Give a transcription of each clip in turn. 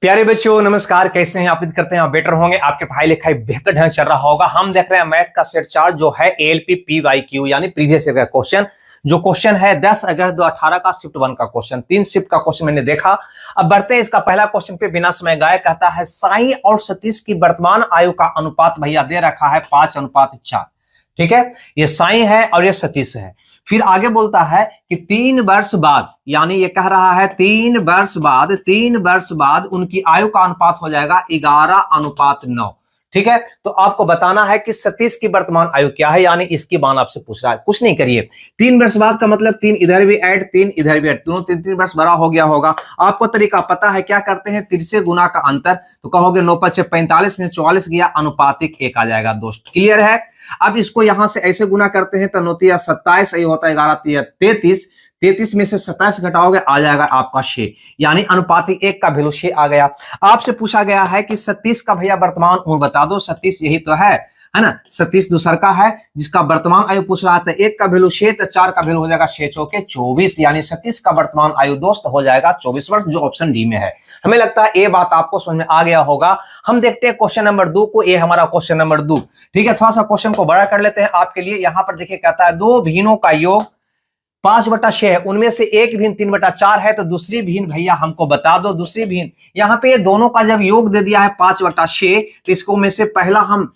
प्यारे बच्चों नमस्कार, कैसे हैं आप? उम्मीद करते हैं आप बेटर होंगे। आपके पढ़ाई लिखाई बेहतर ढंग चल रहा होगा। हम देख रहे हैं मैथ का सेट 4 जो है एएलपी पीवाईक्यू यानी प्रीवियस ईयर का क्वेश्चन। जो क्वेश्चन है 10 अगस्त 2018 का शिफ्ट 1 का क्वेश्चन। 3 शिफ्ट का क्वेश्चन मैंने देखा। अब बढ़ते हैं इसका पहला क्वेश्चन पे बिना समय गए। कहता है साई और सतीश की वर्तमान आयु का अनुपात भैया दे रखा है 5:4। ठीक है, ये साई है और ये सतीश है। फिर आगे बोलता है कि 3 वर्ष बाद, यानी ये कह रहा है 3 वर्ष बाद उनकी आयु का अनुपात हो जाएगा 11:9। ठीक है, तो आपको बताना है कि सतीश की वर्तमान आयु क्या है, यानी इसकी मान आपसे पूछ रहा है। कुछ नहीं करिए, 3 वर्ष बाद का मतलब 3 इधर भी ऐड 3 इधर भी ऐड, दोनों 3 वर्ष बड़ा हो गया होगा। आपको तरीका पता है, क्या करते हैं 3 से गुना का अंतर, तो कहोगे 9×5 = 45 में 44 गया, अनुपातिक 1 आ जाएगा दोस्त। क्लियर है? अब इसको यहां से ऐसे गुना करते हैं तो 9 × 27, सही होता है 11 × 33। 33 में से 27 घटाओगे आ जाएगा आपका 6, यानी अनुपातिक 1 का वैल्यू 6 आ गया। आपसे पूछा गया है कि सतीश का भैया वर्तमान उम्र बता दो। सतीश यही तो है ना, सतीश दूसर का है जिसका वर्तमान आयु पूछ रहा था। 1 का वैल्यू 6 तो 4 का वैल्यू हो जाएगा 6 चौके 24, यानी सतीश का वर्तमान आयु दोस्त हो जाएगा 24 वर्ष, जो ऑप्शन डी में है। हमें लगता है ये बात आपको समझ में आ गया होगा। हम देखते हैं क्वेश्चन नंबर 2 को। ये हमारा क्वेश्चन नंबर 2। ठीक है, थोड़ा सा क्वेश्चन को बड़ा कर लेते हैं आपके लिए। यहां पर देखिए कहता है 2 भिन्नों का योग 5/6 है, उनमें से एक भिन्न 3/4 है, तो दूसरी भिन्न भैया हमको बता दो। दूसरी भिन्न यहाँ पे दोनों का जब योग दे दिया है 5/6, तो इसको में से पहला हम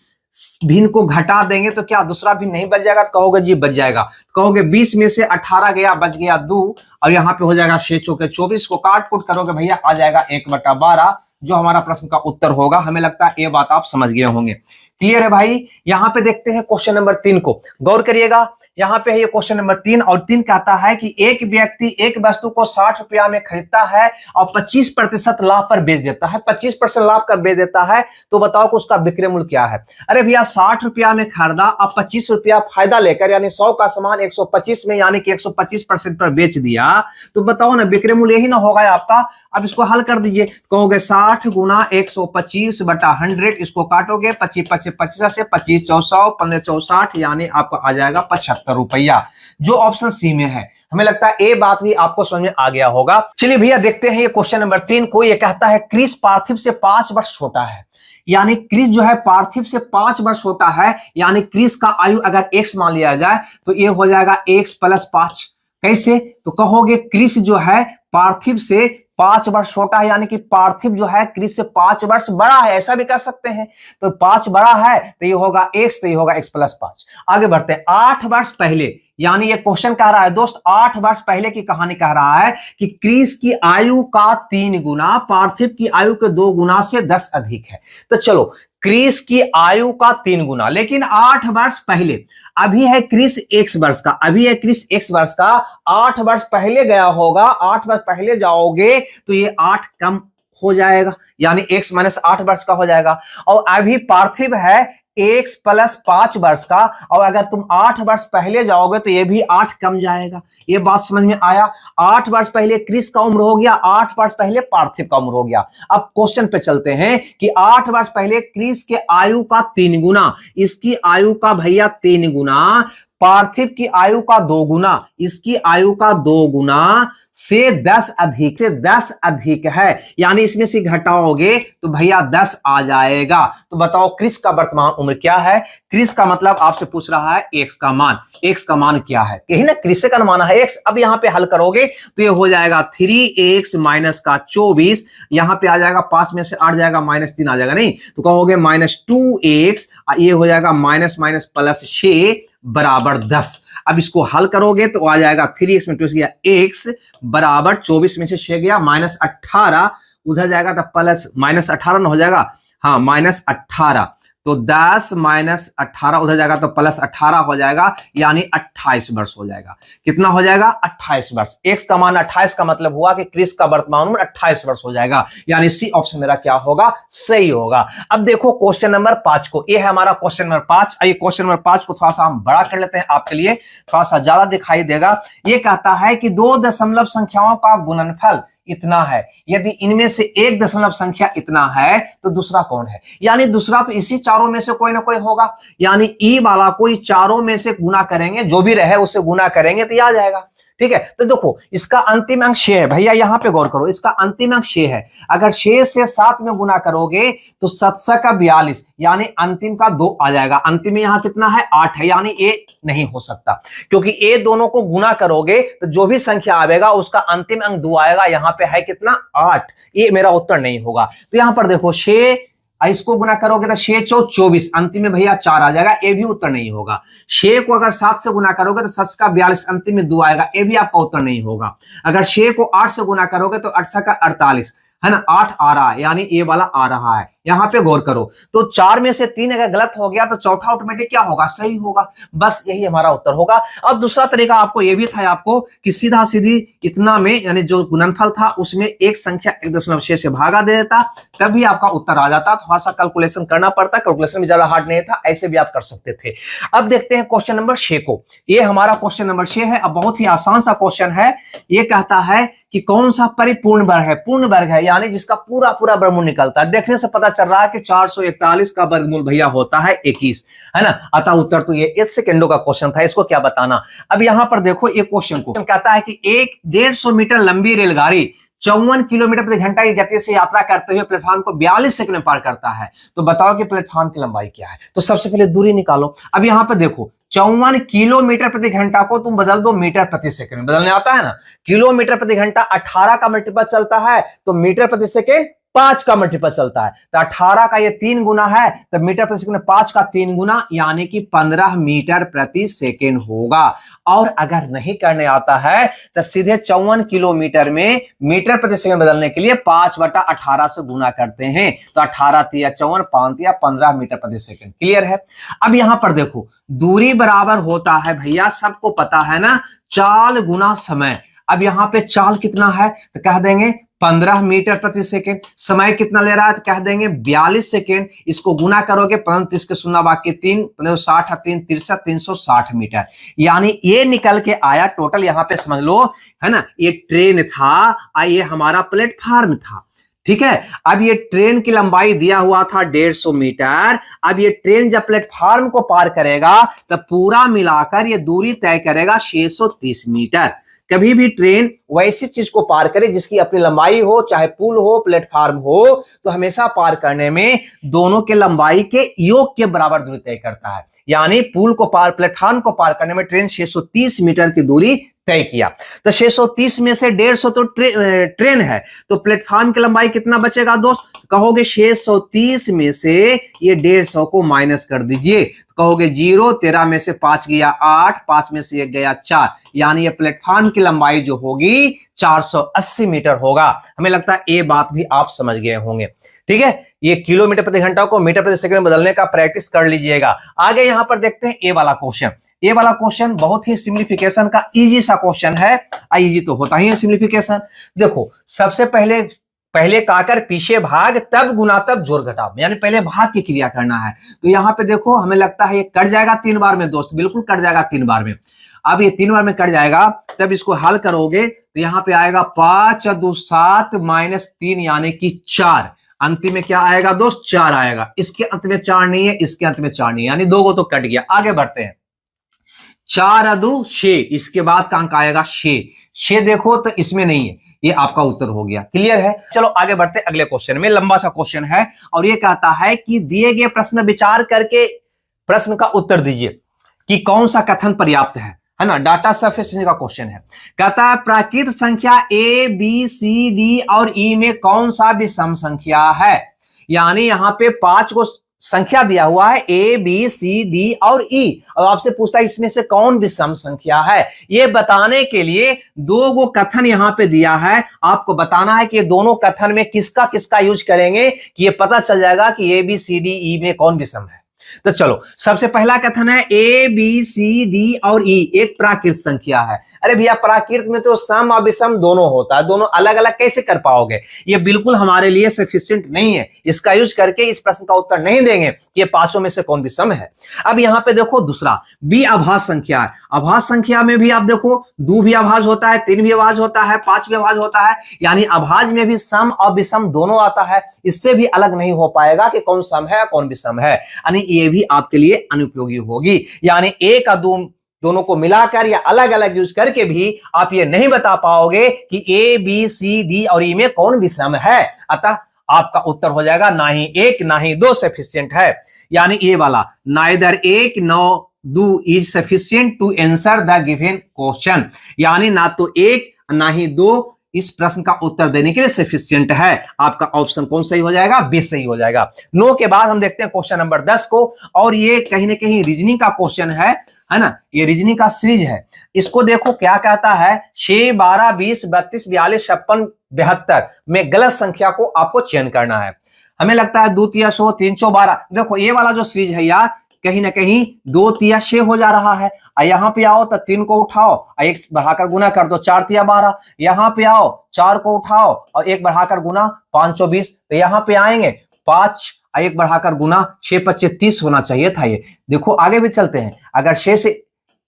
भिन्न को घटा देंगे तो क्या दूसरा भिन्न नहीं बच जाएगा? तो कहोगे जी बच जाएगा। तो कहोगे 20 में से 18 गया, बच गया 2, और यहाँ पे हो जाएगा 6 चौके 24 को काट कूट करोगे भैया आ जाएगा 1/12, जो हमारा प्रश्न का उत्तर होगा। हमें लगता है ये बात आप समझ गए होंगे। क्लियर है भाई? यहां पे देखते हैं क्वेश्चन नंबर 3 को, गौर करिएगा। यहां पे है ये क्वेश्चन नंबर 3, और 3 कहता है कि एक व्यक्ति एक वस्तु को 60 रुपया में खरीदता है और 25% लाभ पर बेच देता है। 25% लाभ कर बेच देता है, तो बताओ कि उसका विक्रय मूल्य क्या है? अरे भैया 60 रुपया में खरीदा, अब 25 रुपया फायदा लेकर, यानी 100 का सामान 125 में, यानी कि 125% पर बेच दिया, तो बताओ ना विक्रय मूल्य यही ना होगा आपका। अब इसको हल कर दीजिए, कहोगे 60 × 125/100, इसको काटोगे 25 से 25 400 15 64, यानी आपको आ जाएगा 75 रुपया, जो ऑप्शन सी में है। हमें लगता है ये बात भी आपको समझ में आ गया होगा। चलिए भैया देखते हैं ये क्वेश्चन नंबर 3 को। ये कहता है क्रिस पार्थिव से 5 वर्ष छोटा है, यानी क्रिस जो है पार्थिव से 5 वर्ष छोटा है, यानी क्रिस का आयु अगर x मान लिया जाए तो ये हो जाएगा x + 5। कैसे? तो कहोगे क्रिस जो है पार्थिव से 5 वर्ष छोटा है, यानी कि पार्थिव जो है क्रिस से 5 वर्ष बड़ा है, ऐसा भी कह सकते हैं। तो 5 बड़ा है तो ये होगा x, तो ये होगा x + 5। आगे बढ़ते हैं। 8 वर्ष पहले, यानी ये क्वेश्चन कह रहा है दोस्त 8 वर्ष पहले की कहानी कह रहा है कि क्रिस की आयु का 3 गुना पार्थिव की आयु के 2 गुना से 10 अधिक है। तो चलो क्रिस की आयु का 3 गुना, लेकिन 8 वर्ष पहले, अभी है क्रिस x वर्ष का, अभी है क्रिस x वर्ष का, 8 वर्ष पहले गया होगा, 8 वर्ष पहले जाओगे तो ये 8 कम हो जाएगा, यानी x - 8 वर्ष का हो जाएगा। और अभी पार्थिव है x + 5 वर्ष का, और अगर तुम 8 वर्ष पहले जाओगे तो ये भी 8 कम जाएगा। ये बात समझ में आया? 8 वर्ष पहले क्रिस का उम्र हो गया, 8 वर्ष पहले पार्थिव का उम्र हो गया। अब क्वेश्चन पे चलते हैं कि 8 वर्ष पहले क्रिस के आयु का 3 गुना, इसकी आयु का भैया 3 गुना, पार्थिव की आयु का 2 गुना, इसकी आयु का 2 गुना से 10 अधिक है, यानी इसमें से घटाओगे तो भैया 10 आ जाएगा। तो बताओ क्रिस का वर्तमान उम्र क्या है? क्रिस का मतलब आपसे पूछ रहा है x का मान। x का मान क्या है? यही ना, क्रिस का मान है x। अब यहां पे हल करोगे तो ये हो जाएगा 3x - 24, यहां पे आ जाएगा 5 में से 8 जाएगा -3 आ जाएगा, नहीं तो कहोगे -2x, ये हो जाएगा -+6 बराबर 10। अब इसको हल करोगे तो आ जाएगा 3x में 2 गया, x बराबर 24 में से 6 गया -18, उधर जाएगा तो प्लस -18 न हो जाएगा, हाँ -18, तो 10 - 18 उधर जाएगा तो +18 हो जाएगा, यानी 28 वर्ष हो जाएगा। कितना हो जाएगा? 28 वर्ष। x का मान 28 का मतलब हुआ कि क्रिस का वर्तमान उम्र 28 वर्ष हो जाएगा, यानी सी ऑप्शन मेरा क्या होगा? सही होगा। अब देखो क्वेश्चन नंबर 5 को। ये है हमारा क्वेश्चन नंबर 5। आइए क्वेश्चन नंबर 5 को थोड़ा सा हम बड़ा कर लेते हैं आपके लिए, थोड़ा सा ज्यादा दिखाई देगा। ये कहता है कि 2 दशमलव संख्याओं का गुणनफल इतना है, यदि इनमें से एक दशमलव संख्या इतना है तो दूसरा कौन है? यानी दूसरा तो इसी चारों में से कोई ना कोई होगा, यानी ई वाला कोई चारों में से गुना करेंगे, जो भी रहे उससे गुना करेंगे तो ये आ जाएगा। ठीक है। तो देखो इसका अंतिम अंक 6 है भैया, यहां पे गौर करो, इसका अंतिम अंक 6 है। अगर 6 से 7 में गुना करोगे तो 7 का 42, यानी अंतिम का 2 आ जाएगा। अंतिम में यहां कितना है 8 है, यानी ए नहीं हो सकता, क्योंकि ए दोनों को गुना करोगे तो जो भी संख्या आएगा उसका अंतिम अंक 2 आएगा। यहां पे है कितना 8, ये मेरा उत्तर नहीं होगा। तो यहां पर देखो 6 इसको गुना करोगे तो 6 चौ 24, अंतिम में भैया 4 आ जाएगा, ये भी उत्तर नहीं होगा। 6 को अगर 7 से गुना करोगे तो 7 का 42, अंतिम में 2 आएगा, ये भी आपका उत्तर नहीं होगा। अगर 6 को 8 से गुना करोगे तो 8 का 48 है ना, 8 आ रहा है, यानी ये वाला आ रहा है। यहां पे गौर करो, तो 4 में से 3 अगर गलत हो गया तो चौथा ऑटोमेटिक क्या होगा, सही होगा। बस यही हमारा उत्तर होगा। और दूसरा तरीका आपको ये भी था आपको कि सीधा सीधी इतना में, यानी जो गुणनफल था उसमें एक संख्या 1.6 से भागा दे देता, तब भी आपका उत्तर आ जाता। थोड़ा सा कैलकुलेशन करना पड़ता, कैलकुलेशन भी ज्यादा हार्ड नहीं था, ऐसे भी आप कर सकते थे। अब देखते हैं क्वेश्चन नंबर 6 को। ये हमारा क्वेश्चन नंबर 6 है। अब बहुत ही आसान सा क्वेश्चन है। ये कहता है कि कौन सा परिपूर्ण वर्ग है, पूर्ण वर्ग है, यानी जिसका पूरा पूरा वर्गमूल निकलता है। देखने से पता चल रहा है कि 441 का वर्गमूल भैया होता है 21, है ना। अतः उत्तर तो ये 1 सेकेंडों का क्वेश्चन था, इसको क्या बताना। अब यहां पर देखो एक क्वेश्चन को कहता है कि एक 150 मीटर लंबी रेलगाड़ी 54 किलोमीटर प्रति घंटा की गति से यात्रा करते हुए प्लेटफॉर्म को 42 सेकंड में पार करता है। तो बताओ कि प्लेटफॉर्म की लंबाई क्या है। तो सबसे पहले दूरी निकालो। अब यहां पर देखो 54 किलोमीटर प्रति घंटा को तुम बदल दो मीटर प्रति सेकंड में, बदलने आता है ना। किलोमीटर प्रति घंटा 18 का मल्टीपल चलता है, तो मीटर प्रति सेकंड 5 का मल्टीपल चलता है। तो 18 का ये 3 गुना है, तो मीटर प्रति सेकंड 5 का 3 गुना, यानी कि 15 मीटर प्रति सेकंड होगा। और अगर नहीं करने आता है तो सीधे 54 किलोमीटर में मीटर प्रति सेकंड बदलने के लिए 5/18 से गुना करते हैं। तो 18 तिया 54, 5 तिया 15 मीटर प्रति सेकंड। क्लियर है। अब यहां पर देखो दूरी बराबर होता है भैया, सबको पता है ना, चाल गुना समय। अब यहां पे चाल कितना है तो कह देंगे 15 मीटर प्रति सेकंड। समय कितना ले रहा है तो कह देंगे 42 सेकंड। इसको गुना करोगे 35 के 0 बाकी 3 60 3 63 360 मीटर, यानी ये निकल के आया टोटल। यहां पे समझ लो है ना, ये ट्रेन था, ये हमारा प्लेटफार्म था, ठीक है। अब ये ट्रेन की लंबाई दिया हुआ था 150 मीटर। अब ये ट्रेन जब प्लेटफार्म को पार करेगा तब पूरा मिलाकर ये दूरी तय करेगा 630 मीटर। कभी भी ट्रेन वैसी चीज को पार करे जिसकी अपनी लंबाई हो, चाहे पुल हो प्लेटफार्म हो, तो हमेशा पार करने में दोनों के लंबाई के योग के बराबर दूरी तय करता है। यानी पुल को पार, प्लेटफार्म को पार करने में ट्रेन 630 मीटर की दूरी तय किया। तो 630 में से 150 तो ट्रेन है, तो प्लेटफार्म की लंबाई कितना बचेगा दोस्त। कहोगे 630 में से ये 150 को माइनस कर दीजिए, कहोगे 0, 13 में से 5 गया 8, 5 में से 1 गया 4, यानी ये प्लेटफार्म की लंबाई जो होगी 480 मीटर होगा। हमें लगता है ये बात भी आप समझ गए होंगे, ठीक है। ये किलोमीटर प्रति घंटा को मीटर प्रति सेकंड में बदलने का प्रैक्टिस कर लीजिएगा। आगे यहां पर देखते हैं ये वाला क्वेश्चन। ये वाला क्वेश्चन बहुत ही सिंप्लीफिकेशन का इजी सा क्वेश्चन है। इजी तो होता ही है सिंप्लीफिकेशन। देखो सबसे पहले काकर पीछे भाग, तब गुना, तब जोड़ घटाव, यानी पहले भाग की क्रिया करना है। तो यहां पे देखो हमें लगता है ये कट जाएगा 3 बार में दोस्त, बिल्कुल कट जाएगा 3 बार में। अब ये 3 बार में कट जाएगा, तब इसको हल करोगे तो यहां पे आएगा 5 और 2 7 माइनस 3 यानी कि 4। अंतिम में क्या आएगा दोस्त 4 आएगा। इसके अंत में 4 नहीं है, इसके अंत में 4 नहीं है, यानी 2 को तो कट गया। आगे बढ़ते हैं। 4 और 2 6, इसके बाद का अंक आएगा 6 देखो तो इसमें नहीं है, ये आपका उत्तर हो गया। क्लियर है। चलो आगे बढ़ते हैं अगले क्वेश्चन में। लंबा सा क्वेश्चन है और ये कहता है कि दिए गए प्रश्न में विचार करके प्रश्न का उत्तर दीजिए कि कौन सा कथन पर्याप्त है ना। डाटा सफिशिएंसी का क्वेश्चन है। कहता है प्राकृत संख्या A B C D और E में कौन सा विषम संख्या है। यानी यहां पे 5 को संख्या दिया हुआ है A B C D और E, और आपसे पूछता है इसमें से कौन विषम संख्या है। ये बताने के लिए 2 गो कथन यहां पे दिया है। आपको बताना है कि ये दोनों कथन में किसका किसका यूज करेंगे कि ये पता चल जाएगा कि A B C D E में कौन विषम है। तो चलो सबसे पहला कथन है A B C D और E एक प्राकृत संख्या है। अरे भैया प्राकृत में तो सम और विषम दोनों होता है, दोनों अलग अलग कैसे कर पाओगे। ये बिल्कुल हमारे लिए सफिशिएंट नहीं है। इसका यूज करके इस प्रश्न का उत्तर नहीं देंगे कि ये 5 में से कौन विषम है। अब यहां पे देखो दूसरा B अभाज्य संख्या है। अभाज्य संख्या में भी आप देखो 2 भी अभाज्य होता है, 3 भी अभाज्य होता है, 5 भी अभाज्य होता है, यानी अभाज्य में भी सम और विषम दोनों आता है। इससे भी अलग नहीं हो पाएगा कि कौन सम है कौन विषम है, यानी ये भी आपके लिए अनुपयोगी होगी। यानी 1 और 2 दोनों को मिलाकर या अलग अलग यूज करके भी आप ये नहीं बता पाओगे कि ए बी सी डी और ई में कौन विषम है। अतः आपका उत्तर हो जाएगा ना ही एक ना ही दो सफिशिएंट है, यानी ये वाला नाइदर एक nor two is sufficient to answer the given question, यानी ना तो एक ना ही दो इस प्रश्न का उत्तर देने के लिए सफिशिएंट है। आपका ऑप्शन कौन सही हो जाएगा? बी सही हो जाएगा। नो के बाद हम देखते हैं क्वेश्चन नंबर 10 को, और ये कहीं ना कहीं रीजनिंग का क्वेश्चन है ना, ये रीजनिंग का सीरीज है। इसको देखो क्या कहता है, 6, 12, 20, 32, 42, 56, 72 में गलत संख्या को आपको चयन करना है। हमें लगता है 2 तिया 100, 3 चौ 12। देखो ये वाला जो सीरीज है यार कहीं ना कहीं 2 तिया 6 हो जा रहा है। यहां पे आओ तो 3 को उठाओ, 1 बढ़ाकर गुना कर दो, 4 तिया 12। यहां पे आओ 4 को उठाओ और 1 बढ़ाकर गुना, 5 चौ 20। तो यहां पे आएंगे 5 1 बढ़ाकर गुना, 6 5 30 होना चाहिए था ये। देखो आगे भी चलते हैं, अगर 6 से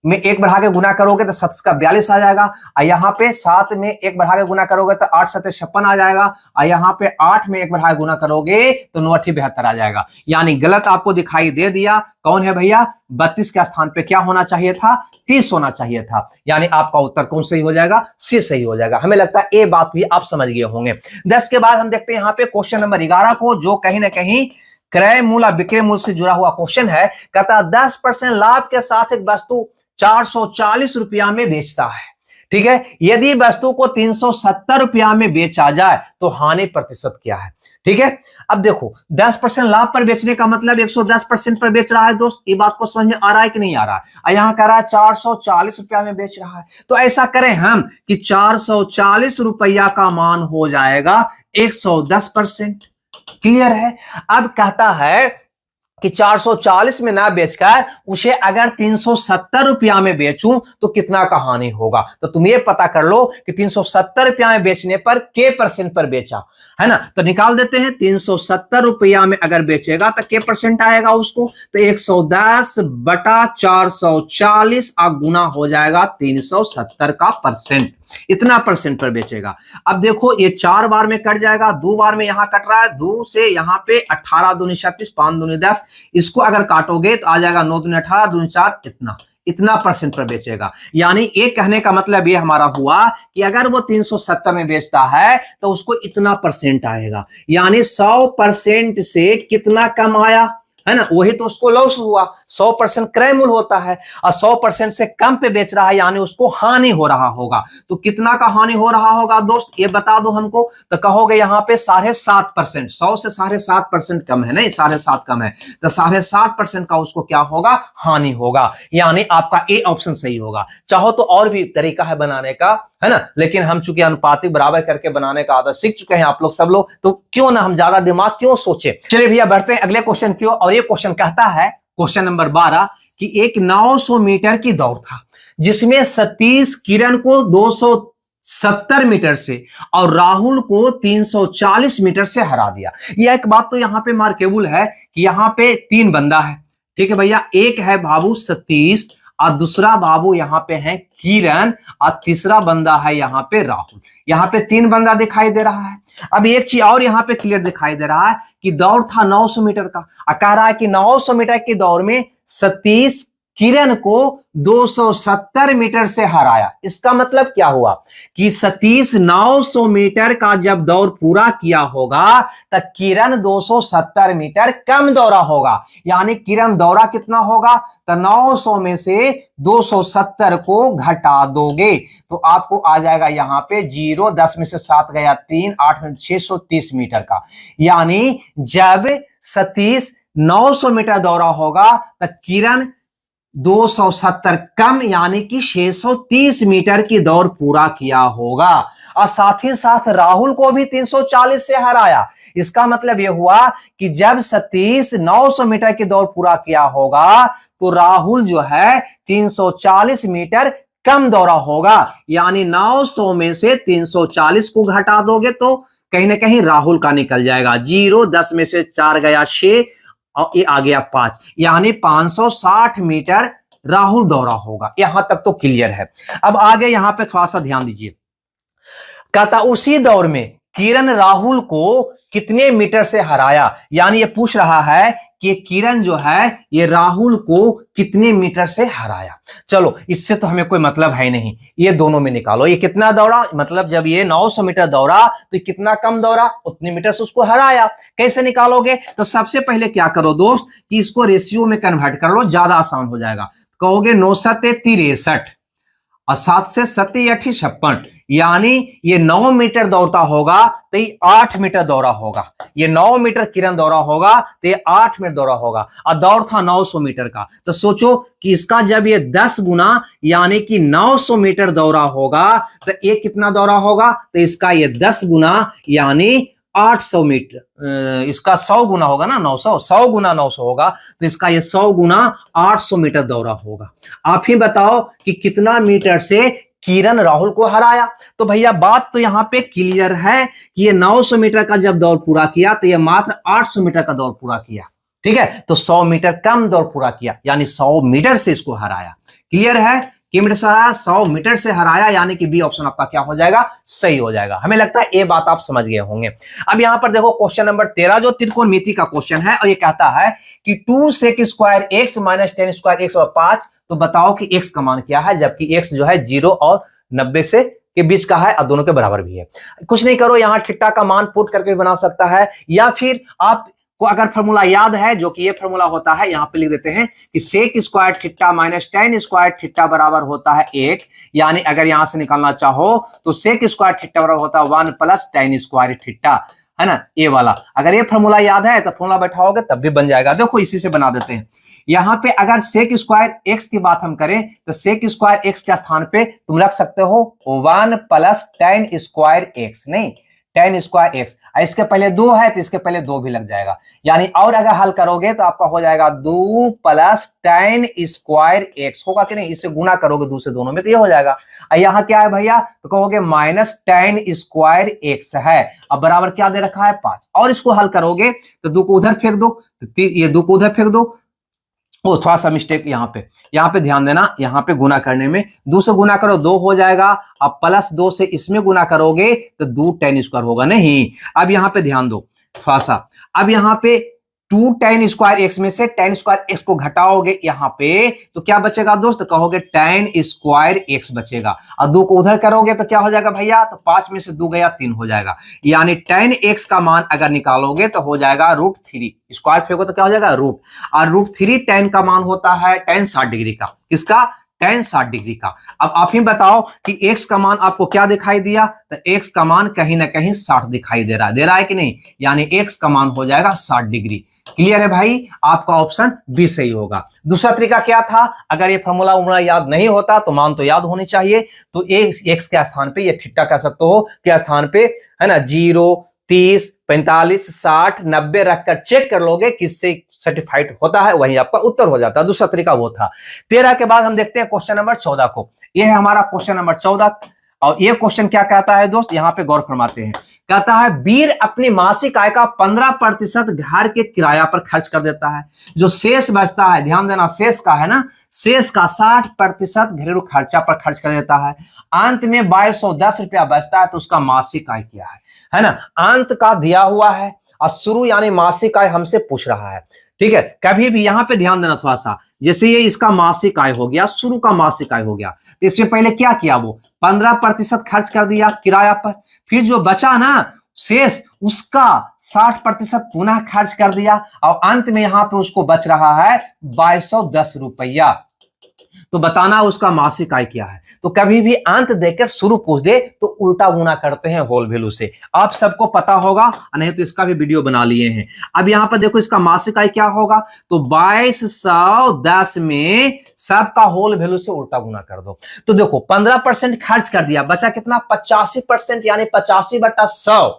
में 1 बढ़ा के गुना करोगे तो 7 का 42 आ जाएगा। और यहाँ पे 7 में 1 बढ़ा के गुना करोगे तो 8 7 56 आ जाएगा। और यहाँ पे 8 में 1 बढ़ा के गुना करोगे तो 9 8 72 आ जाएगा। यानी गलत आपको दिखाई दे दिया। कौन है भैया? 32 के स्थान पे क्या होना चाहिए था? 30 होना चाहिए था। यानी आपका उत्तर कौन सही हो जाएगा? सी सही हो जाएगा। हमें लगता है ये बात भी आप समझ गए होंगे। 10 के बाद हम देखते हैं यहाँ पे क्वेश्चन नंबर 11 को, जो कहीं ना कहीं क्रय मूल्य विक्रय मूल्य से जुड़ा हुआ क्वेश्चन है। कहता है 10% लाभ के साथ एक वस्तु 440 रुपया में बेचता है। ठीक है, यदि वस्तु को 370 रुपया में बेचा जाए तो हानि प्रतिशत क्या है? ठीक है, अब देखो 10% लाभ पर बेचने का मतलब 110% पर बेच रहा है दोस्त। ये बात को समझ में आ रहा है कि नहीं आ रहा है? यहां कह रहा है 440 रुपया में बेच रहा है, तो ऐसा करें हम कि 440 रुपया का मान हो जाएगा 110%। क्लियर है? अब कहता है कि 440 में ना बेचकर उसे अगर 370 रुपया में बेचूं तो कितना का हानि होगा। तो तुम ये पता कर लो कि 370 रुपया में बेचने पर के परसेंट पर बेचा है ना। तो निकाल देते हैं, 370 रुपया में अगर बेचेगा तो के परसेंट आएगा उसको, तो 110 बटा 440 गुना हो जाएगा 370 का परसेंट। इतना परसेंट पर बेचेगा। अब देखो ये 4 बार में कट जाएगा, 2 बार में यहां कट रहा है, 2 से यहां पे 18 दूनी 36, 5 दूनी 10। इसको अगर काटोगे तो आ जाएगा 9 दूनी 18, 2 4, इतना परसेंट पर बेचेगा। यानी एक कहने का मतलब ये हमारा हुआ कि अगर वो 370 में बेचता है तो उसको इतना परसेंट आएगा। यानी 100% से कितना कम आया है ना, वही तो उसको लॉस हुआ। 100% क्रय मूल्य होता है और 100% से कम पे बेच रहा है, यानी उसको हानि हो रहा होगा। तो कितना का हानि हो रहा होगा दोस्त, ये बता दो हमको। तो कहोगे यहाँ पे 7.5%, 100 से 7.5% कम है, नहीं 7.5 कम है, तो 7.5% का उसको क्या होगा? हानि होगा। यानी आपका ए ऑप्शन सही होगा। चाहो तो और भी तरीका है बनाने का, है ना, लेकिन हम चूंकि अनुपातिक बराबर करके बनाने का आदत सीख चुके हैं आप लोग सब लोग, तो क्यों ना हम ज्यादा दिमाग क्यों सोचे। चलिए भैया बढ़ते हैं अगले क्वेश्चन की ओर। और ये क्वेश्चन कहता है, क्वेश्चन नंबर 12, कि एक 900 मीटर की दौड़ था जिसमें सतीश किरण को 270 मीटर से और राहुल को 340 मीटर से हरा दिया। यह एक बात तो यहां पे मार्केबल है कि यहां पे 3 बंदा है। ठीक है भैया, एक है बाबू सतीश और दूसरा बाबू यहां पे है किरण और तीसरा बंदा है यहां पे राहुल। यहां पे 3 बंदा दिखाई दे रहा है। अब एक चीज और यहां पे क्लियर दिखाई दे रहा है कि दौड़ था 900 मीटर का, और कह रहा है कि 900 मीटर की दौड़ में सतीश किरण को 270 मीटर से हराया। इसका मतलब क्या हुआ कि सतीश 900 मीटर का जब दौड़ पूरा किया होगा तो किरण 270 मीटर कम दौड़ा होगा। यानी किरण दौड़ा कितना होगा, तो 900 में से 270 को घटा दोगे तो आपको आ जाएगा यहां पे 0, 10 में से 7 गया 3, 8 में 630 मीटर का। यानी जब सतीश 900 मीटर दौड़ा होगा तो किरण 270 कम यानी कि 630 मीटर की दौड़ पूरा किया होगा। और साथ ही साथ राहुल को भी 340 से हराया। इसका मतलब यह हुआ कि जब सतीश 900 मीटर की दौड़ पूरा किया होगा तो राहुल जो है 340 मीटर कम दौड़ा होगा। यानी 900 में से 340 को घटा दोगे तो कहीं ना कहीं राहुल का निकल जाएगा। 0, 10 में से 4 गया 6 और ये आ गया 5, यानी 560 मीटर राहुल दौड़ा होगा। यहां तक तो क्लियर है। अब आगे यहां पे थोड़ा सा ध्यान दीजिए। कहता उसी दौर में किरण राहुल को कितने मीटर से हराया, यानी ये पूछ रहा है कि किरण जो है ये राहुल को कितने मीटर से हराया। चलो इससे तो हमें कोई मतलब है नहीं, ये दोनों में निकालो। ये कितना दौड़ा, मतलब जब ये 900 मीटर दौड़ा तो कितना कम दौड़ा, उतने मीटर से उसको हराया। कैसे निकालोगे, तो सबसे पहले क्या करो दोस्त कि इसको रेशियो में कन्वर्ट कर लो, ज्यादा आसान हो जाएगा। कहोगे 9 सत्ते 63 और 7 से 7 8 56, यानी ये 9 मीटर दौड़ता होगा तो ये 8 मीटर दौड़ा होगा। ये 9 मीटर किरण दौड़ा होगा तो ये 8 मीटर दौड़ा होगा, और दौड़ था 900 मीटर का। तो सोचो कि इसका जब ये 10 गुना यानी कि 900 मीटर दौड़ा होगा तो ये कितना दौड़ा होगा, तो इसका ये 10 गुना यानी 800 मीटर, इसका 100 गुना होगा ना, 900, 100 गुना 900 होगा, तो इसका ये 100 गुना 800 मीटर दौड़ा होगा। आप ही बताओ कि कितना मीटर से किरण राहुल को हराया। तो भैया बात तो यहां पे क्लियर है कि ये 900 मीटर का जब दौड़ पूरा किया तो ये मात्र 800 मीटर का दौड़ पूरा किया। ठीक है, तो 100 मीटर कम दौड़ पूरा किया, यानी 100 मीटर से इसको हराया। क्लियर है, किलोमीटर से हराया, 100 मीटर से हराया, यानी कि बी ऑप्शन आपका क्या हो जाएगा, सही हो जाएगा। हमें लगता है ये बात आप समझ गए होंगे। अब यहां पर देखो क्वेश्चन नंबर 13 जो त्रिकोणमिति का क्वेश्चन है, और ये कहता है कि 2 sec square x minus 10 square x और 5, तो बताओ कि एक्स का मान क्या है, जबकि एक्स जो है 0 और 90 से के बीच का है और दोनों के बराबर भी है। कुछ नहीं करो, यहां थीटा का मान पुट करके भी बना सकता है, या फिर आप को अगर फॉर्मूला याद है, जो कि ये फॉर्मूला होता है, यहां पे लिख देते हैं कि sec square theta minus tan square theta बराबर होता है 1, यानी अगर यहां से निकालना चाहो तो सेक स्क्वायर थीटा बराबर होता है 1 प्लस tan स्क्वायर थीटा, है ना, ये वाला। अगर ये फॉर्मूला याद है तो फॉर्मूला बैठाओगे तब भी बन जाएगा। देखो इसी से बना देते हैं। यहां पे अगर सेक स्क्वायर एक्स की बात हम करें तो सेक स्क्वायर एक्स के स्थान पे तुम रख सकते हो 1 प्लस tan स्क्वायर एक्स, नहीं tan स्क्वायर एक्स। इसके पहले 2 है तो इसके पहले 2 भी लग जाएगा, यानी और अगर हल करोगे तो आपका हो जाएगा 2 प्लस tan स्क्वायर एक्स, होगा कि नहीं, इससे गुना करोगे 2 से दोनों में तो ये हो जाएगा। यहाँ क्या है भैया, तो कहोगे माइनस tan स्क्वायर एक्स है, अब बराबर क्या दे रखा है 5, और इसको हल करोगे तो 2 को उधर फेंक दो, ये 2 को उधर फेंक दो। वो थोड़ा सा मिस्टेक यहाँ पे ध्यान देना, यहाँ पे गुना करने में 2 से गुना करो 2 हो जाएगा, अब प्लस 2 से इसमें गुना करोगे तो 2 tan स्क्वायर होगा, नहीं। अब यहाँ पे ध्यान दो थोड़ा सा, अब यहाँ पे 2 tan स्क्वायर एक्स में से tan स्क्वायर एक्स को घटाओगे यहाँ पे तो क्या बचेगा दोस्त, कहोगे tan स्क्वायर एक्स बचेगा, और 2 को उधर करोगे तो क्या हो जाएगा भैया, तो 5 में से 2 गया 3 हो जाएगा, यानी tan एक्स का मान अगर निकालोगे तो हो जाएगा √3, स्क्वायर फेंको तो क्या हो जाएगा रूट, और √3 tan का मान होता है tan 60 डिग्री का, किसका, tan 60 डिग्री का। अब आप ही बताओ कि x का मान आपको क्या दिखाई दिया, तो x का मान कहीं ना कहीं 60 दिखाई दे रहा है कि नहीं, यानी x का मान हो जाएगा 60 डिग्री। क्लियर है भाई, आपका ऑप्शन बी सही होगा। दूसरा तरीका क्या था, अगर ये फॉर्मूला याद नहीं होता तो मान तो याद होनी चाहिए, तो x के स्थान पे ये थीटा कह सकते हो के स्थान पे, है ना, 0 30 45 60 90 रखकर चेक कर लोगे किससे सर्टिफाइड होता है, वही आपका उत्तर हो जाता है। दूसरा तरीका वो था। 13 के बाद हम देखते हैं क्वेश्चन नंबर 14 को। यह है हमारा क्वेश्चन नंबर 14, और ये क्वेश्चन क्या कहता है दोस्त, यहां पे गौर फरमाते हैं। कहता है वीर अपनी मासिक आय का 15% घर के किराया पर खर्च कर देता है, जो शेष बचता है, ध्यान देना शेष का है ना, शेष का 60% घरेलू खर्चा पर खर्च कर देता है, अंत में 2210 रुपया बचता है, तो उसका मासिक आय क्या है ना। अंत का दिया हुआ है और शुरू यानी मासिक आय हमसे पूछ रहा है। ठीक है, कभी भी यहां पे ध्यान देना थोड़ा सा, जैसे ये इसका मासिक आय हो गया, शुरू का मासिक आय हो गया, तो इसमें पहले क्या किया, वो 15% खर्च कर दिया किराया पर, फिर जो बचा ना शेष उसका 60% पुनः खर्च कर दिया, और अंत में यहां पे उसको बच रहा है 2210 रुपया। तो बताना उसका मासिक आय क्या है। तो कभी भी अंत देकर शुरू पूछ दे तो उल्टा गुना करते हैं होल वैल्यू से, आप सबको पता होगा, नहीं तो इसका भी वीडियो बना लिए हैं। अब यहां पर देखो इसका मासिक आय क्या होगा, तो 2210 में सबका होल वैल्यू से उल्टा गुना कर दो। तो देखो 15% खर्च कर दिया, बचा कितना 85%, यानी 85/100,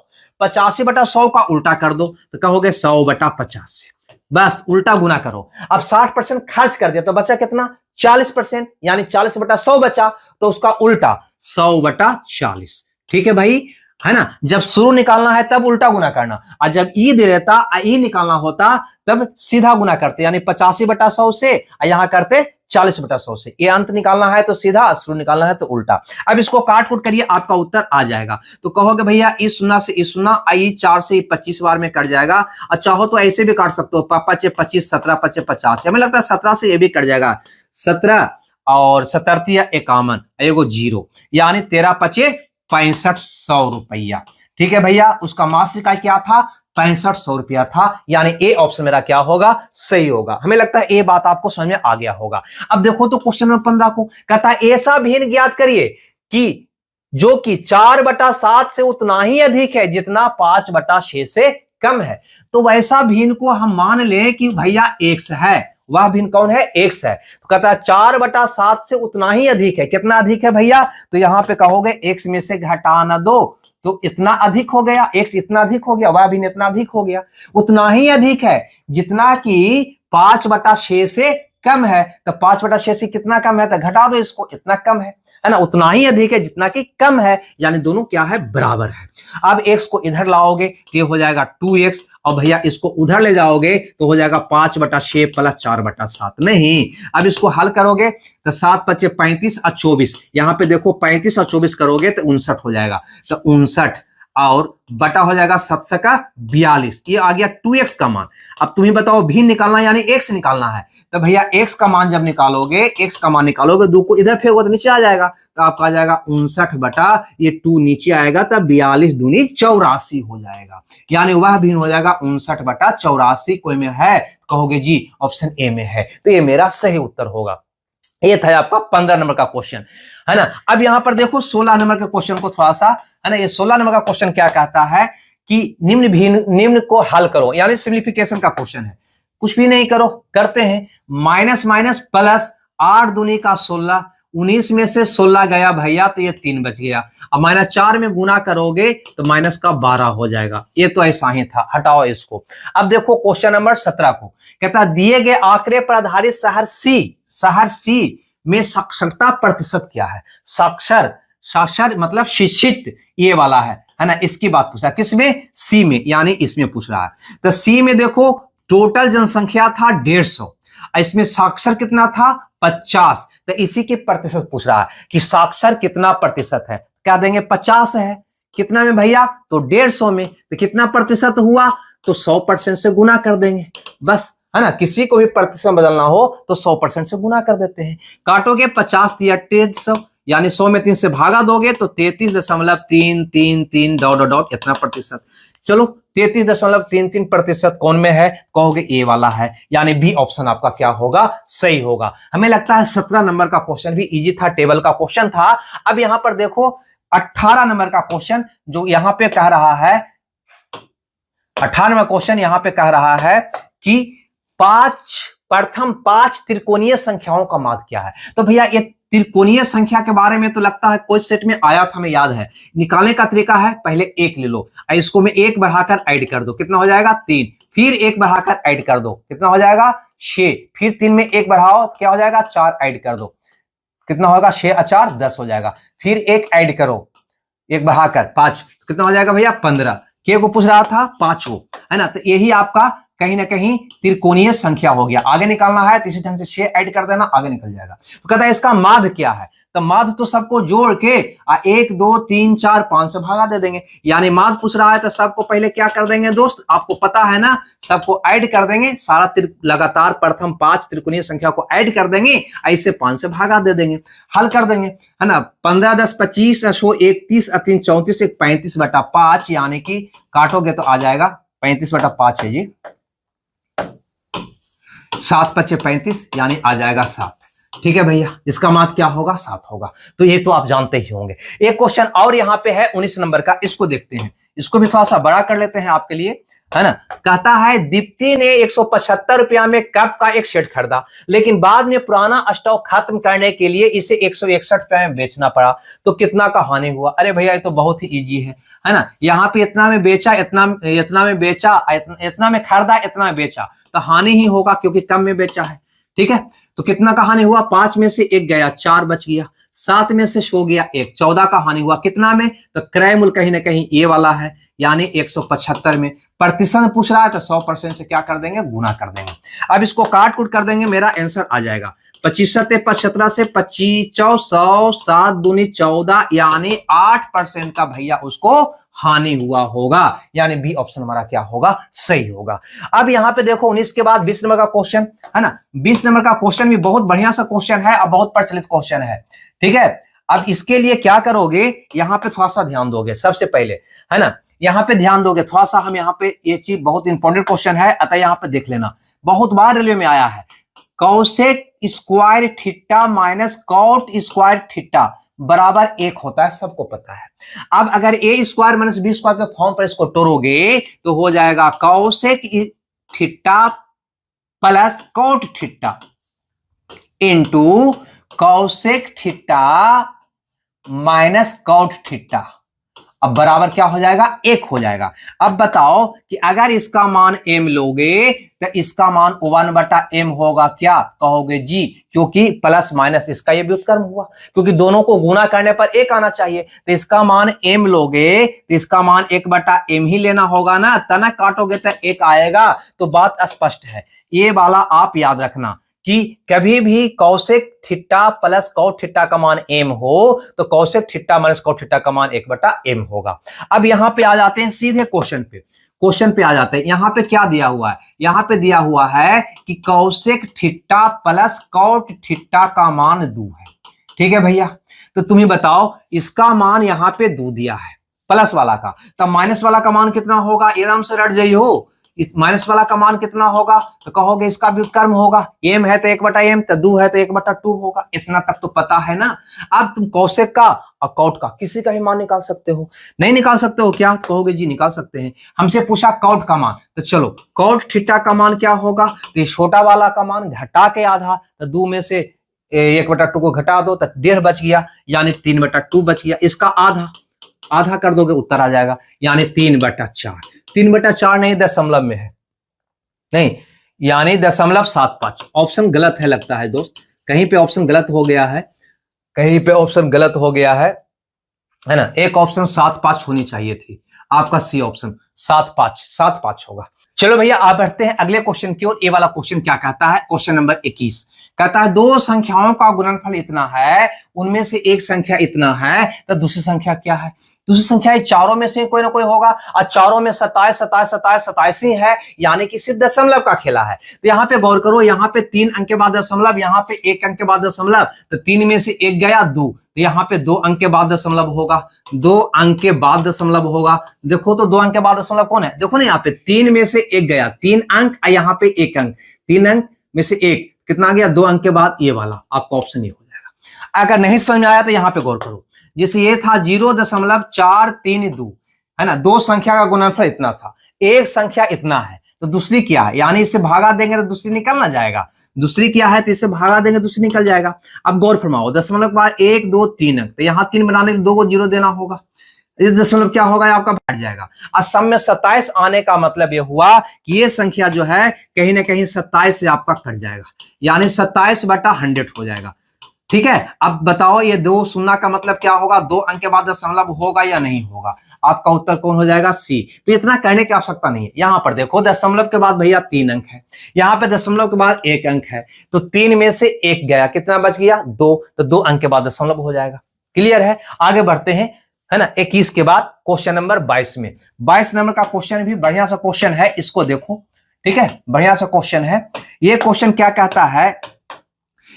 85/100 का उल्टा कर दो तो कहोगे 100/85, बस उल्टा गुना करो। अब 60% खर्च कर दिया तो बचा कितना 40%, यानी 40/100 बचा, तो उसका उल्टा 100/40। ठीक है भाई, है ना, जब शुरू निकालना है तब उल्टा गुना करना, और जब ई दे देता ई निकालना होता तब सीधा गुना करते, यानी 85/100 से, यहाँ करते 40/100 से। ये अंत निकालना है तो सीधा, शुरू निकालना है तो उल्टा। अब इसको काट कूट करिए, आपका उत्तर आ जाएगा। तो कहोगे भैया ई 0 से ई 0, आई 4 से 25 बार में कट जाएगा, और चाहो तो ऐसे भी काट सकते हो, 5 25, 17 5 50, हमें लगता है 17 से ये भी कट जाएगा, 17 और 17 51, एगो 0, यानी 13 5 6500 रुपया। ठीक है भैया, उसका मासिक इकाई क्या था, 6500 रुपया था, यानी ए ऑप्शन मेरा क्या होगा, सही होगा। हमें लगता है ये बात आपको समझ में आ गया होगा। अब देखो तो क्वेश्चन नंबर 15 को कहता है ऐसा भिन्न ज्ञात करिए कि जो कि 4/7 से उतना ही अधिक है जितना 5/6 से कम है। तो वैसा भिन्न को हम मान लें कि भैया x है, वह भिन्न कौन है, x है। तो कहता है 4/7 से उतना ही अधिक है, कितना अधिक है भैया, तो यहां पे कहोगे x में से घटा न दो, तो इतना अधिक हो गया, x इतना अधिक हो गया, वह भिन्न इतना अधिक हो गया। उतना ही अधिक है जितना कि 5/6 से कम है, तो 5/6 से कितना कम है, तो घटा दो इसको, इतना कम है ना, उतना ही अधिक है जितना कि कम है, यानी दोनों क्या है, बराबर है। अब x को इधर लाओगे तो ये हो जाएगा 2x, और भैया इसको उधर ले जाओगे तो हो जाएगा 5/6 प्लस 4/7। नहीं, अब इसको हल करोगे तो 7 5 35 और 24, यहां पे देखो 35 और 24 करोगे तो 59 हो जाएगा, तो 59 और बटा हो जाएगा 7 का 42, ये आ गया 2x का मान। अब तुम्हें बताओ भिन्न निकालना यानी x निकालना है, तो भैया x का मान जब निकालोगे, x का मान निकालोगे, 2 को इधर फेंकोगे तो नीचे आ जाएगा, तो आपका आ जाएगा 59 बटा ये 2 नीचे आएगा, तब 42 दूनी 84 हो जाएगा, यानी वह भिन्न हो जाएगा 59/84। कोई में है, कहोगे जी ऑप्शन ए में है, तो ये मेरा सही उत्तर होगा। ये था आपका 15 नंबर का क्वेश्चन, है ना। अब यहां पर देखो 16 नंबर के क्वेश्चन को थोड़ा सा, है ना, ये 16 नंबर का क्वेश्चन क्या कहता है कि निम्न को हल करो, यानी सिंप्लीफिकेशन का क्वेश्चन है। कुछ भी नहीं करो, करते हैं, माइनस माइनस प्लस, 8 दूनी का 16, 19 में से 16 गया भैया तो ये 3 बच गया, अब -4 में गुना करोगे तो माइनस का 12 हो जाएगा। ये तो ऐसा ही था, हटाओ इसको। अब देखो क्वेश्चन नंबर 17 को कहता दिए गए आंकड़े पर आधारित शहर सी में साक्षरता प्रतिशत क्या है। साक्षर मतलब शिक्षित, ये वाला है ना, इसकी बात पूछ रहा है, किसमें, सी में, यानी इसमें पूछ रहा है। तो सी में देखो टोटल जनसंख्या था 150, इसमें साक्षर कितना था 50, तो इसी के प्रतिशत पूछ रहा है कि साक्षर कितना प्रतिशत है। क्या देंगे, 50 है, कितना में भैया, तो 150 में, तो कितना प्रतिशत हुआ, तो 100% से गुना कर देंगे, बस, है ना। किसी को भी प्रतिशत बदलना हो तो 100% से गुना कर देते हैं। काटोगे 50 या 150, यानी 100 में 3 से भागा दोगे तो 33.333 ... इतना प्रतिशत। चलो 33.33% कौन में है, कहोगे ए वाला है, यानी बी ऑप्शन आपका क्या होगा, सही होगा। हमें लगता है 17 नंबर का क्वेश्चन भी इजी था, टेबल का क्वेश्चन था। अब यहां पर देखो 18 नंबर का क्वेश्चन जो यहां पे कह रहा है, 18वां क्वेश्चन यहां पे कह रहा है कि प्रथम 5 त्रिकोणीय संख्याओं का माध्य क्या है। तो भैया ये त्रिकोणीय संख्या के बारे में तो लगता है कोई सेट में आया था, हमें याद है। निकालने का तरीका है, पहले 1 ले लो, इसको में 1 बढ़ाकर ऐड कर दो, कितना हो जाएगा 3, फिर 1 बढ़ाकर ऐड कर दो, कितना हो जाएगा 6, फिर 3 में 1 बढ़ाओ क्या हो जाएगा 4 ऐड कर दो, कितना होगा 6 और 4 10 हो जाएगा, फिर 1 ऐड करो 1 बढ़ाकर 5, कितना हो जाएगा भैया 15। के को पूछ रहा था 5 को, है ना। तो यही आपका कहीं ना कहीं त्रिकोणीय संख्या हो गया। आगे निकालना है तो इसी ढंग से 6 ऐड कर देना, आगे निकल जाएगा। तो कहता है इसका माध्य क्या है, तो माध्य तो सबको जोड़ के 1 2 3 4 5 से भागा दे देंगे, यानी माध्य पूछ रहा है तो सबको पहले क्या कर देंगे दोस्त, आपको पता है ना, सबको ऐड कर देंगे, सारा लगातार प्रथम 5 त्रिकोणीय संख्या को ऐड कर देंगे, ऐसे 5 से भागा दे देंगे, हल कर देंगे, है ना। 15 10 25 31 3 34 35/5, यानी कि काटोगे तो आ जाएगा 35/5 है जी, 7 5 35, यानी आ जाएगा 7। ठीक है भैया, इसका माध्य क्या होगा 7 होगा। तो ये तो आप जानते ही होंगे। एक क्वेश्चन और यहाँ पे है 19 नंबर का, इसको देखते हैं, इसको भी थोड़ा सा बड़ा कर लेते हैं आपके लिए, है ना। कहता है दीप्ति ने 175 रुपया में कप का एक सेट खरीदा, लेकिन बाद में पुराना स्टॉक खत्म करने के लिए इसे 161 रुपया में बेचना पड़ा, तो कितना का हानि हुआ। अरे भैया ये तो बहुत ही इजी है ना। यहाँ पे इतना में बेचा, इतना में बेचा, इतना में खरीदा, इतना में बेचा, तो हानि ही होगा क्योंकि कम में बेचा है। ठीक है, तो कितना का हानि हुआ, 5 में से 1 गया, 4 बच गया, 7 में से सो गया 1, 14 का हानि हुआ कितना में, तो क्रय मूल्य कहीं ना कहीं ये वाला है यानी 175 में। प्रतिशत पूछ रहा है तो 100% से क्या कर देंगे, गुना कर देंगे। अब इसको काट कूट कर देंगे, मेरा आंसर आ जाएगा 25 17 से 25 100 7 दूनी 14 यानी 8% का भैया उसको हानि हुआ होगा, यानी बी ऑप्शन हमारा क्या होगा, सही होगा। अब यहां पे देखो 19 के बाद 20 नंबर का क्वेश्चन है ना। 20 नंबर का क्वेश्चन भी बहुत बढ़िया सा क्वेश्चन है और बहुत प्रचलित क्वेश्चन है, ठीक है। अब इसके लिए क्या करोगे, यहां पे थोड़ा सा ध्यान दोगे सबसे पहले, है ना, यहां पे ध्यान दोगे थोड़ा सा। हम यहां पे ये चीज बहुत इंपॉर्टेंट क्वेश्चन है, अतः यहां पे देख लेना, बहुत बार रेलवे में आया है। Cosec square theta minus cot square theta बराबर 1 होता है, सबको पता है। अब अगर a square minus b square के फॉर्म पर इसको तोड़ोगे तो हो जाएगा cosec theta plus cot theta into cosec theta minus cot theta. अब बराबर क्या हो जाएगा, 1 हो जाएगा। अब बताओ कि अगर इसका मान m लोगे तो इसका मान 1/m होगा, क्या कहोगे जी, क्योंकि प्लस माइनस इसका ये व्युत्क्रम हुआ, क्योंकि दोनों को गुना करने पर 1 आना चाहिए। तो इसका मान m लोगे तो इसका मान 1/m ही लेना होगा ना, तना काटोगे तो 1 आएगा। तो बात स्पष्ट है, ये वाला आप याद रखना कि कभी भी कौसेक थीटा प्लस कॉट थीटा का मान m हो तो कौसेक थीटा माइनस कॉट थीटा का मान 1/m होगा। अब यहां पे आ जाते हैं सीधे क्वेश्चन पे आ जाते हैं। यहां पे क्या दिया हुआ है, यहां पे दिया हुआ है कि कौसेक थीटा प्लस कॉट थीटा का मान 2 है, ठीक है भैया। तो तुम्हें बताओ इसका मान यहां पे 2 दिया है प्लस वाला का, तब माइनस वाला का मान कितना होगा, एकदम से रट जाइए हो। माइनस वाला का मान कितना होगा, तो कहोगे इसका व्युत्क्रम होगा, m है तो 1/m, तो 2 है तो 1/2 होगा। इतना तक तो पता है ना। अब तुम कौसेक का और कॉट का किसी का ही मान निकाल सकते हो, नहीं निकाल सकते हो क्या, तो कहोगे जी निकाल सकते हैं। हमसे पूछा कॉट का मान, तो चलो कॉट थीटा का मान क्या होगा, तो ये छोटा वाला का मान घटा के आधा, तो 2 में से 1/2 को घटा दो तो 1.5 बच गया, यानी 3/2 बच गया। इसका आधा कर दोगे उत्तर आ जाएगा, यानी 3/4। 3/4 नहीं, दशमलव में है, नहीं यानी 0.75। ऑप्शन गलत है लगता है दोस्त, कहीं पे ऑप्शन गलत हो गया है, कहीं पे ऑप्शन गलत हो गया है ना। एक ऑप्शन 7.5 होनी चाहिए थी, आपका सी ऑप्शन 7.5 होगा। चलो भैया आप बढ़ते हैं अगले क्वेश्चन की ओर। ये वाला क्वेश्चन क्या कहता है, क्वेश्चन नंबर 21 कहता है 2 संख्याओं का गुणनफल इतना है, उनमें से एक संख्या इतना है, तो दूसरी संख्या क्या है। दूसरी संख्या चारों में से कोई ना कोई होगा, और चारों में 27 ही है, यानी कि सिर्फ दशमलव का खेला है। तो यहाँ पे गौर करो, यहाँ पे 3 अंक के बाद दशमलव, यहाँ पे 1 अंक के बाद दशमलव, तो 3 में से 1 गया 2, तो यहाँ पे 2 अंक के बाद दशमलव होगा, 2 अंक के बाद दशमलव होगा। देखो तो 2 अंक के बाद दशमलव कौन है, देखो ना यहाँ पे 3 में से 1 गया, 3 अंक, और यहाँ पे 1 अंक, 3 अंक में से 1 कितना गया, 2 अंक के बाद ये वाला, आपका ऑप्शन ये हो जाएगा। अगर नहीं समझ में आया तो यहाँ पे गौर करो, जैसे ये था 0.432 है ना, 2 संख्या का गुणनफल इतना था, एक संख्या इतना है, तो दूसरी क्या है, यानी इसे भागा देंगे तो दूसरी निकल ना जाएगा। दूसरी क्या है, तो इसे भागा देंगे दूसरी निकल जाएगा। अब गौर फरमाओ, दशमलव के बाद 1 2 3 अंक, तो यहाँ 3 बनाने के 2 को 0 देना होगा, ये दशमलव क्या होगा, आपका बढ़ जाएगा। और सब में 27 आने का मतलब ये हुआ कि ये संख्या जो है कहीं ना कहीं 27 से आपका कट जाएगा, यानी 27/100 हो जाएगा, ठीक है। अब बताओ ये 2 शून्य का मतलब क्या होगा, 2 अंक के बाद दशमलव होगा या नहीं होगा, आपका उत्तर कौन हो जाएगा, सी। तो इतना कहने की आवश्यकता नहीं है। यहां पर देखो दशमलव के बाद भैया 3 अंक है, यहां पे दशमलव के बाद 1 अंक है, तो 3 में से 1 गया, कितना बच गया 2, तो 2 अंक के बाद दशमलव हो जाएगा। क्लियर है, आगे बढ़ते हैं, है ना। 21 के बाद क्वेश्चन नंबर 22 में, 22 नंबर का क्वेश्चन भी बढ़िया सा क्वेश्चन है, इसको देखो, ठीक है, बढ़िया सा क्वेश्चन है। ये क्वेश्चन क्या कहता है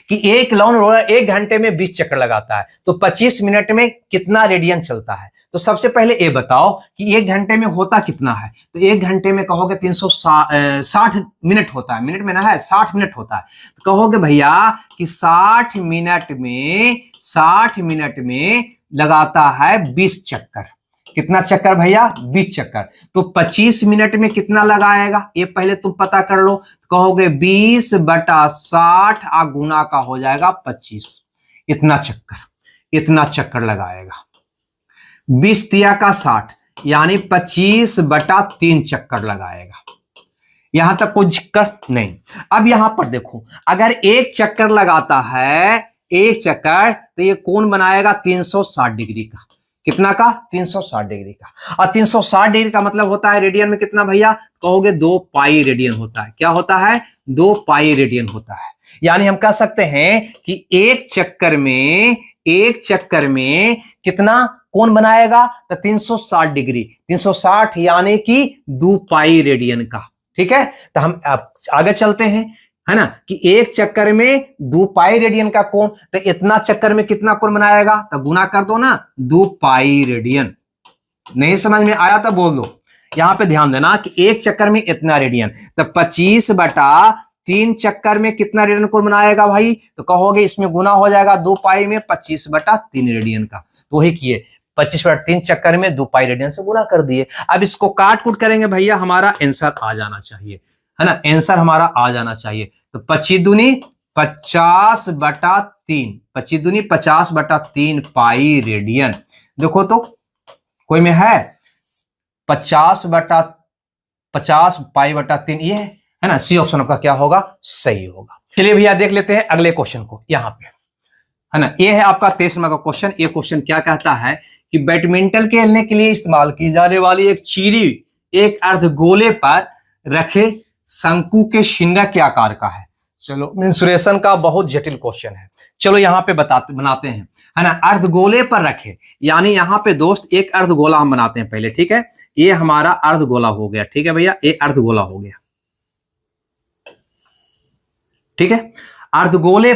कि एक लॉन रोलर 1 घंटे में 20 चक्कर लगाता है, तो 25 मिनट में कितना रेडियन चलता है। तो सबसे पहले ये बताओ कि 1 घंटे में होता कितना है, तो 1 घंटे में कहोगे 360 मिनट होता है, मिनट में ना है 60 मिनट होता है, तो कहोगे भैया कि 60 मिनट में लगाता है 20 चक्कर। कितना चक्कर भैया, 20 चक्कर। तो 25 मिनट में कितना लगाएगा, ये पहले तुम पता कर लो। कहोगे 20/60 आ गुना का हो जाएगा 25, इतना चक्कर लगाएगा। 20 तिया का 60, यानी 25/3 चक्कर लगाएगा। यहां तक कोई दिक्कत नहीं। अब यहां पर देखो, अगर 1 चक्कर लगाता है एक चक्कर, तो ये कोण बनाएगा 360 डिग्री का। कितना का? 360 डिग्री का। और 360 डिग्री का मतलब होता है रेडियन में कितना भैया? कहोगे 2 पाई रेडियन होता है। क्या होता है? 2 पाई रेडियन होता है। यानी हम कह सकते हैं कि एक चक्कर में कितना कोण बनाएगा? तो 360 डिग्री, 360 यानी कि 2 पाई रेडियन का। ठीक है, तो हम आगे चलते हैं, है ना, कि एक चक्कर में 2 पाई रेडियन का कोण, तो इतना चक्कर में कितना कोण बनाएगा? तो गुना कर दो ना, 2 पाई रेडियन। नहीं समझ में आया तो बोल दो। यहां पे ध्यान देना कि एक चक्कर में इतना रेडियन, तो 25/3 चक्कर में कितना रेडियन कोण बनाएगा भाई? तो कहोगे इसमें गुना हो जाएगा 2 पाई में 25/3 रेडियन का। तो वही किए, 25/3 चक्कर में 2 पाई रेडियन से गुना कर दिए। अब इसको काट कूट करेंगे भैया, हमारा आंसर आ जाना चाहिए, है ना, आंसर हमारा आ जाना चाहिए। तो 25 दूनी 50/3, 25 दूनी 50/3 पाई रेडियन। देखो तो कोई में है 50/50 पाई/3, ये है ना, सी ऑप्शन आपका क्या होगा? सही होगा। चलिए भैया देख लेते हैं अगले क्वेश्चन को, यहां पे है ना, ये है आपका 23 नंबर का क्वेश्चन। ये क्वेश्चन क्या कहता है कि बैडमिंटन खेलने के लिए इस्तेमाल की जाने वाली एक चीरी एक अर्धगोले पर रखे शंकु के शिन्ना के आकार का है। चलो, मेंसुरेशन का बहुत जटिल क्वेश्चन है। चलो यहां पे बनाते हैं, है ना, अर्धगोले पर रखे, यानी यहां पे दोस्त एक अर्धगोला हम बनाते हैं पहले। ठीक है, ये हमारा अर्धगोला हो गया। ठीक है भैया, ये अर्धगोला हो गया। ठीक है, अर्धगोले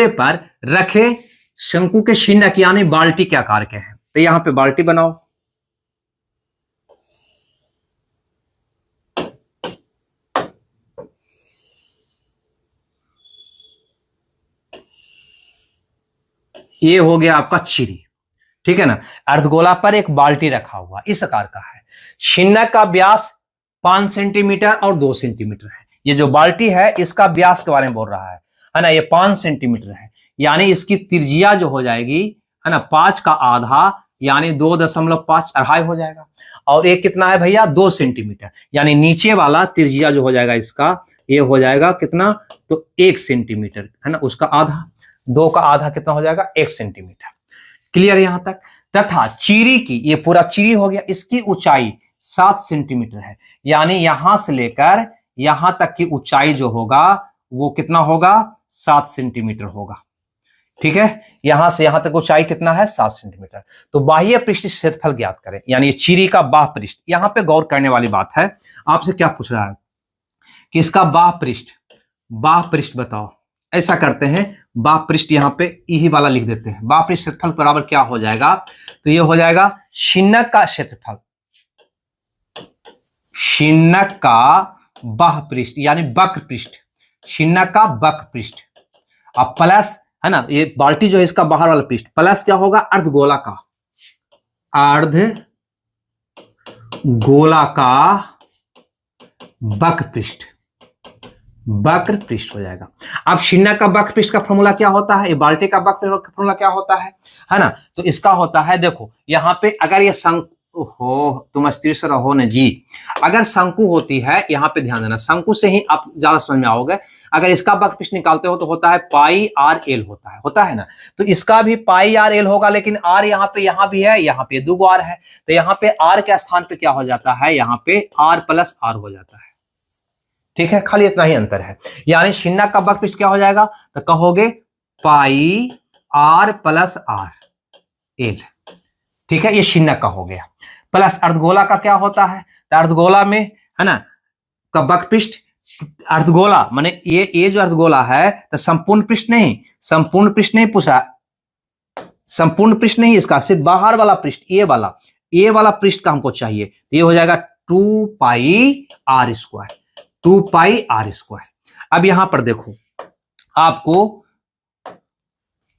पर रखे शंकु के शिन्ना यानी बाल्टी के आकार के हैं। तो यहां पे बाल्टी बनाओ। ये हो गया आपका चिरी। ठीक है ना, अर्धगोला पर एक बाल्टी रखा हुआ इस आकार का है। शिन्ना का व्यास 5 सेंटीमीटर और 2 सेंटीमीटर है। ये जो बाल्टी है इसका व्यास के बारे में बोल रहा है ना, ये 5 सेंटीमीटर है, यानी इसकी त्रिज्या जो हो जाएगी, है ना, 5 का आधा यानी 2.5 अढ़ाई हो जाएगा। और एक कितना है भैया? 2 सेंटीमीटर, यानी नीचे वाला त्रिज्या जो हो जाएगा इसका, ये हो जाएगा कितना? तो 1 सेंटीमीटर, है ना, उसका आधा, 2 का आधा कितना हो जाएगा? 1 सेंटीमीटर। क्लियर यहां तक? तथा चीरी की, ये पूरा चीरी हो गया, इसकी ऊंचाई 7 सेंटीमीटर है, यानी यहां से लेकर यहां तक की ऊंचाई जो होगा वो कितना होगा? 7 सेंटीमीटर होगा। ठीक है, यहां से यहां तक ऊंचाई कितना है? 7 सेंटीमीटर। तो बाह्य पृष्ठ क्षेत्रफल ज्ञात करें, यानी चीरी का बाह्य पृष्ठ। यहां पे गौर करने वाली बात है, आपसे क्या पूछ रहा है कि इसका बाह्य पृष्ठ बताओ। ऐसा करते हैं, बाह्य पृष्ठ यहां पे यही वाला लिख देते हैं। बाह्य पृष्ठ क्षेत्रफल बराबर क्या हो जाएगा? तो ये हो जाएगा शिन्नक का क्षेत्रफल, शिन्नक का बाह्य पृष्ठ यानी वक्र पृष्ठ, शिन्नक का वक्र पृष्ठ, अब प्लस, है ना, ये बाल्टी जो है इसका बाहर वाला पृष्ठ, प्लस क्या होगा? अर्धगोला का, अर्धगोला का वक्र पृष्ठ हो जाएगा। अब शिन्नक का वक्र पृष्ठ का फॉर्मूला क्या होता है? ये बाल्टी का वक्र पृष्ठ का फॉर्मूला क्या होता है ना? तो इसका होता है, देखो यहां पे अगर ये शंकु हो, तुम स्थिर से रहो न जी, अगर शंकु होती है, यहां पे ध्यान देना, शंकु से ही आप ज्यादा समझ में आओगे। अगर इसका वक्र पृष्ठ निकालते हो तो होता है पाई आर एल होता है ना, तो इसका भी पाई आर एल होगा, लेकिन आर यहाँ पे, यहाँ भी है, यहाँ पे 2 आर है, तो यहाँ पे आर के स्थान पे क्या हो जाता है? यहाँ पे आर प्लस आर हो जाता है। ठीक है, खाली इतना ही अंतर है, यानी शिन्नक का वक्र पृष्ठ क्या हो जाएगा? तो कहोगे पाई आर प्लस आर एल। ठीक है, ये शिन्नक का हो गया। प्लस अर्धगोला का क्या होता है? तो अर्धगोला में, है ना, का वक्र पृष्ठ, अर्धगोला माने ये जो अर्धगोला है, तो संपूर्ण पृष्ठ नहीं पूछा, संपूर्ण पृष्ठ नहीं इसका, सिर्फ बाहर वाला पृष्ठ, ये वाला पृष्ठ का हमको चाहिए। तो ये हो जाएगा 2 पाई आर स्क्वायर। अब यहां पर देखो आपको,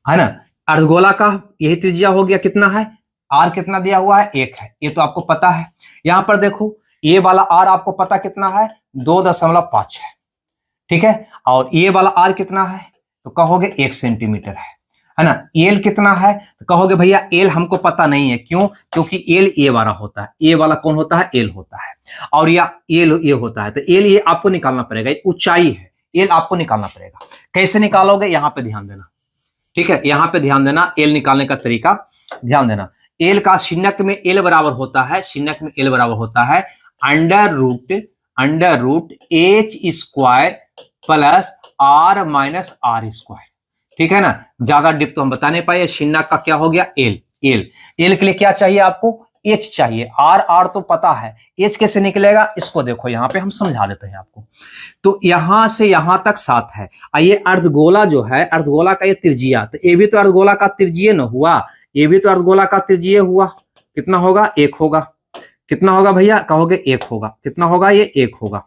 है ना, अर्धगोला का यही त्रिज्या हो गया, कितना है? आर कितना दिया हुआ है? 1 है, ये तो आपको पता है। यहां पर देखो ये वाला आर आपको पता कितना है? 2.5 है। ठीक है, और ये वाला आर कितना है? तो कहोगे 1 सेंटीमीटर है ना। एल कितना है? तो कहोगे भैया एल हमको पता नहीं है। क्यों? क्योंकि एल ये वाला होता है, ये वाला कौन होता है? एल होता है, और या एल ये होता है, तो एल ये आपको निकालना पड़ेगा। ऊंचाई है, एल आपको निकालना पड़ेगा। कैसे निकालोगे, यहां पे ध्यान देना, ठीक है, यहां पे ध्यान देना, एल निकालने का तरीका ध्यान देना। एल का शून्यक में एल बराबर होता है, शून्यक में एल बराबर होता है under root H square plus R minus R square, ठीक है ना। ज्यादा डिप तो हम बता नहीं पाए। शून्यक का क्या हो गया, एल। एल के लिए क्या चाहिए आपको, एच चाहिए। आर तो पता है, एच कैसे निकलेगा, इसको देखो यहां पे हम समझा देते हैं आपको। तो यहां से यहां तक 7 है। ये अर्धगोला जो है, अर्धगोला का ये त्रिज्या, तो ये भी तो अर्धगोला का त्रिज्यीय न हुआ, ये भी तो अर्धगोला का त्रिज्यीय हुआ। कितना होगा, 1 होगा। कितना होगा भैया, कहोगे 1 होगा। कितना होगा, ये 1 होगा।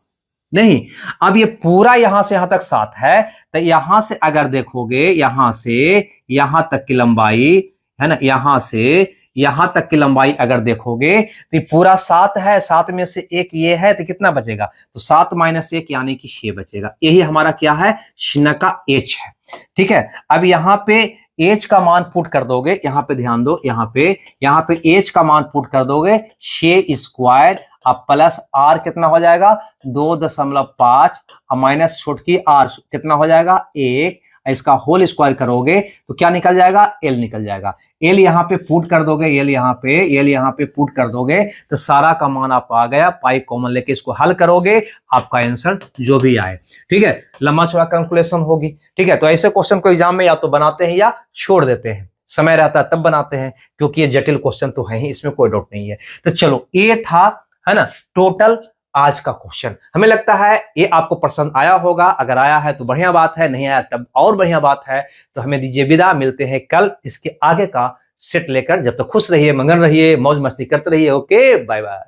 नहीं, अब ये पूरा यहां से यहां तक 7 है, तो यहां से अगर देखोगे, यहां से यहां तक की लंबाई है ना, यहां से यहां तक की लंबाई अगर देखोगे तो ये पूरा 7 है, 7 में से 1 ये है, तो कितना बचेगा, तो 7 माइनस 1 यानी कि 6 बचेगा। यही हमारा क्या है, शून्य का एच है, ठीक है। अब यहां पे एच का मान पुट कर दोगे, यहां पे ध्यान दो, यहां पे एच का मान पुट कर दोगे 6 स्क्वायर, अब प्लस आर कितना हो जाएगा 2.5 माइनस छुटकी आर कितना हो जाएगा 1, इसका होल स्क्वायर करोगे तो क्या निकल जाएगा, एल निकल जाएगा। एल यहाँ पे पुट कर दोगे, एल यहाँ पे पुट कर दोगे तो सारा का मान आप आ गया। पाई कॉमन लेके इसको हल करोगे, आपका आंसर जो भी आए, ठीक है। लंबा चौड़ा कैलकुलेशन होगी, ठीक है। तो ऐसे क्वेश्चन को एग्जाम में या तो बनाते हैं या छोड़ देते हैं, समय रहता है तब बनाते हैं, क्योंकि ये जटिल क्वेश्चन तो है ही, इसमें कोई डाउट नहीं है। तो चलो, ये था, है ना, टोटल आज का क्वेश्चन। हमें लगता है ये आपको पसंद आया होगा। अगर आया है तो बढ़िया बात है, नहीं आया तब और बढ़िया बात है। तो हमें दीजिए विदा, मिलते हैं कल इसके आगे का सेट लेकर। जब तक खुश रहिए, मगन रहिए, मौज मस्ती करते रहिए। Okay, bye bye.